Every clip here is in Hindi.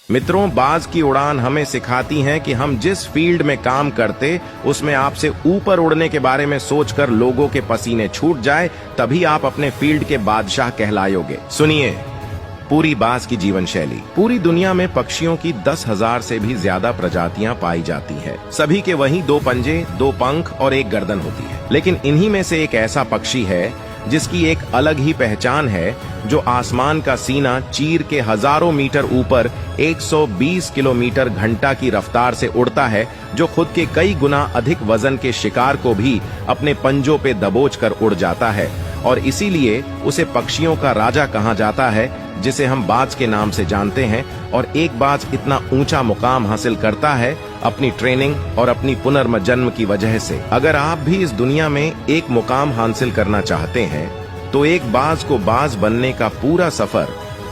मित्रों, बाज की उड़ान हमें सिखाती है कि हम जिस फील्ड में काम करते उसमें आपसे ऊपर उड़ने के बारे में सोचकर लोगों के पसीने छूट जाए, तभी आप अपने फील्ड के बादशाह कहलाओगे। सुनिए पूरी बाज की जीवन शैली। पूरी दुनिया में पक्षियों की 10,000 से भी ज्यादा प्रजातियां पाई जाती है। सभी के वही 2 पंजे, 2 पंख और 1 गर्दन होती है। लेकिन इन्हीं में से एक ऐसा पक्षी है जिसकी एक अलग ही पहचान है, जो आसमान का सीना चीर के हजारों मीटर ऊपर 120 किलोमीटर घंटा की रफ्तार से उड़ता है, जो खुद के कई गुना अधिक वजन के शिकार को भी अपने पंजों पे दबोचकर उड़ जाता है। और इसीलिए उसे पक्षियों का राजा कहा जाता है, जिसे हम बाज के नाम से जानते हैं। और एक बाज इतना ऊंचा मुकाम हासिल करता है अपनी ट्रेनिंग और अपनी पुनर्जन्म की वजह से। अगर आप भी इस दुनिया में एक मुकाम हासिल करना चाहते हैं, तो एक बाज को बाज बनने का पूरा सफर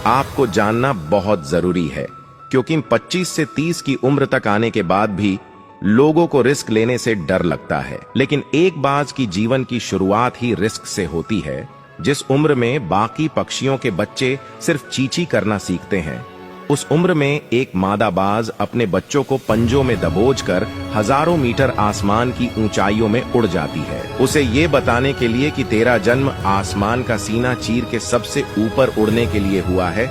आपको जानना बहुत जरूरी है, क्योंकि 25 से 30 की उम्र तक आने के बाद भी लोगों को रिस्क लेने से डर लगता है। लेकिन एक बाज की जीवन की शुरुआत ही रिस्क से होती है। जिस उम्र में बाकी पक्षियों के बच्चे सिर्फ चींची करना सीखते हैं, उस उम्र में एक मादा बाज अपने बच्चों को पंजों में दबोचकर हजारों मीटर आसमान की ऊंचाइयों में उड़ जाती है, उसे ये बताने के लिए कि तेरा जन्म आसमान का सीना चीर के सबसे ऊपर उड़ने के लिए हुआ है।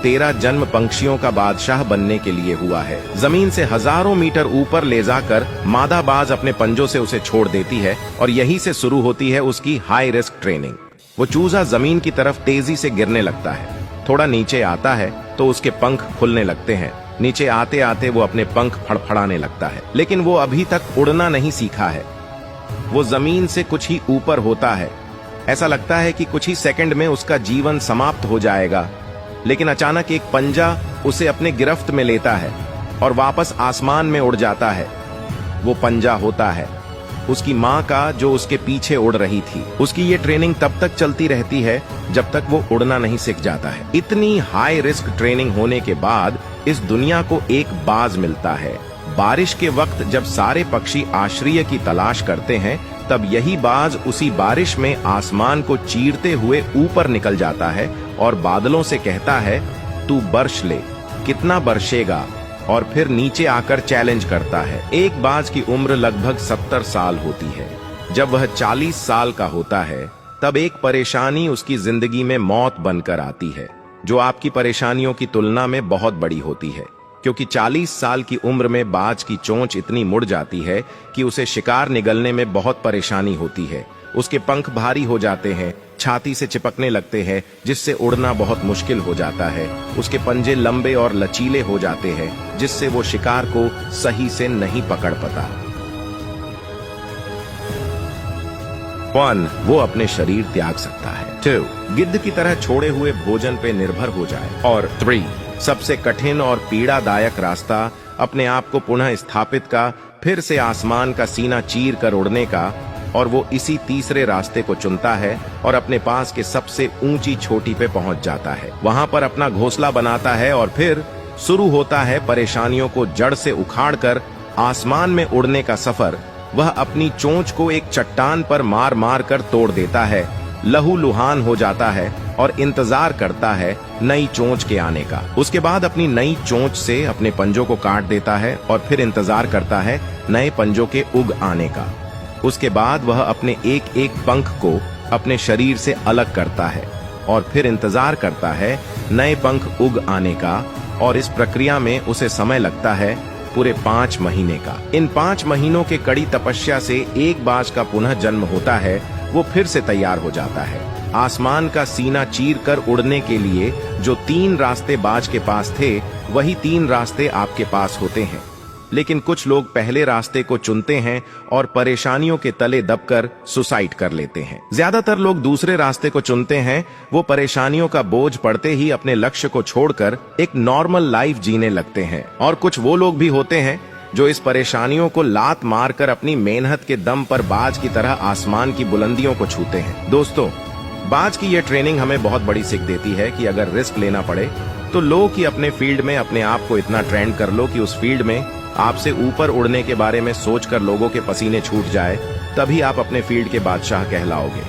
तेरा जन्म पक्षियों का बादशाह बनने के लिए हुआ है। जमीन से हजारों मीटर ऊपर ले जाकर मादा बाज अपने पंजों से उसे छोड़ देती है, और यहीं से शुरू होती है उसकी हाई रिस्क ट्रेनिंग। वो चूजा जमीन की तरफ तेजी से गिरने लगता है। थोड़ा नीचे आता है तो उसके पंख खुलने लगते हैं। नीचे आते आते वो अपने पंख फड़फड़ाने लगता है, लेकिन वो अभी तक उड़ना नहीं सीखा है। वो जमीन से कुछ ही ऊपर होता है। ऐसा लगता है कि कुछ ही सेकंड में उसका जीवन समाप्त हो जाएगा, लेकिन अचानक एक पंजा उसे अपने गिरफ्त में लेता है और वापस आसमान में उड़ जाता है। वो पंजा होता है उसकी माँ का, जो उसके पीछे उड़ रही थी। उसकी ये ट्रेनिंग तब तक चलती रहती है जब तक वो उड़ना नहीं सीख जाता है। इतनी हाई रिस्क ट्रेनिंग होने के बाद इस दुनिया को एक बाज मिलता है। बारिश के वक्त जब सारे पक्षी आश्रय की तलाश करते हैं, तब यही बाज उसी बारिश में आसमान को चीरते हुए ऊपर निकल जाता है और बादलों से कहता है, तू बर्श ले, कितना बरसेगा, और फिर नीचे आकर चैलेंज करता है। एक बाज की उम्र लगभग 70 साल होती है। जब वह 40 साल का होता है, तब एक परेशानी उसकी जिंदगी में मौत बनकर आती है, जो आपकी परेशानियों की तुलना में बहुत बड़ी होती है, क्योंकि 40 साल की उम्र में बाज की चोंच इतनी मुड़ जाती है कि उसे शिकार निगलने में बहुत परेशानी होती है। उसके पंख भारी हो जाते हैं, छाती से चिपकने लगते हैं, जिससे उड़ना बहुत मुश्किल हो जाता है। उसके पंजे लंबे और लचीले हो जाते हैं, जिससे वो शिकार को सही से नहीं पकड़ पाता। 1. वो अपने शरीर त्याग सकता है। 2. गिद्ध की तरह छोड़े हुए भोजन पे निर्भर हो जाए। और 3. सबसे कठिन और पीड़ादायक रास्ता अपने आप को पुनः स्थापित का, फिर से आसमान का सीना चीर कर उड़ने का, और वो इसी तीसरे रास्ते को चुनता है और अपने पास के सबसे ऊंची चोटी पे पहुंच जाता है। वहां पर अपना घोंसला बनाता है और फिर शुरू होता है परेशानियों को जड़ से उखाड़कर आसमान में उड़ने का सफर। वह अपनी चोंच को एक चट्टान पर मार मार कर तोड़ देता है, लहूलुहान हो जाता है और इंतजार करता है नई चोंच के आने का। उसके बाद अपनी नई चोंच से अपने पंजों को काट देता है और फिर इंतजार करता है नए पंजों के उग आने का। उसके बाद वह अपने एक एक पंख को अपने शरीर से अलग करता है और फिर इंतजार करता है नए पंख उग आने का, और इस प्रक्रिया में उसे समय लगता है पूरे 5 महीने का। इन 5 महीनों के कड़ी तपस्या से एक बाज का पुनः जन्म होता है। वो फिर से तैयार हो जाता है। आसमान का सीना चीर कर उड़ने के लिए जो 3 रास्ते बाज के पास थे, वही 3 रास्ते आपके पास होते हैं। लेकिन कुछ लोग पहले रास्ते को चुनते हैं और परेशानियों के तले दबकर सुसाइड कर लेते हैं। ज्यादातर लोग दूसरे रास्ते को चुनते हैं। वो परेशानियों का बोझ पड़ते ही अपने लक्ष्य को छोड़कर एक नॉर्मल लाइफ जीने लगते हैं। और कुछ वो लोग भी होते हैं जो इस परेशानियों को लात मारकर अपनी मेहनत के दम पर बाज की तरह आसमान की बुलंदियों को छूते हैं। दोस्तों, बाज की यह ट्रेनिंग हमें बहुत बड़ी सीख देती है कि अगर रिस्क लेना पड़े तो लो कि अपने फील्ड में अपने आप को इतना ट्रेंड कर लो कि उस फील्ड में आपसे ऊपर उड़ने के बारे में सोचकर लोगों के पसीने छूट जाए, तभी आप अपने फील्ड के बादशाह कहलाओगे।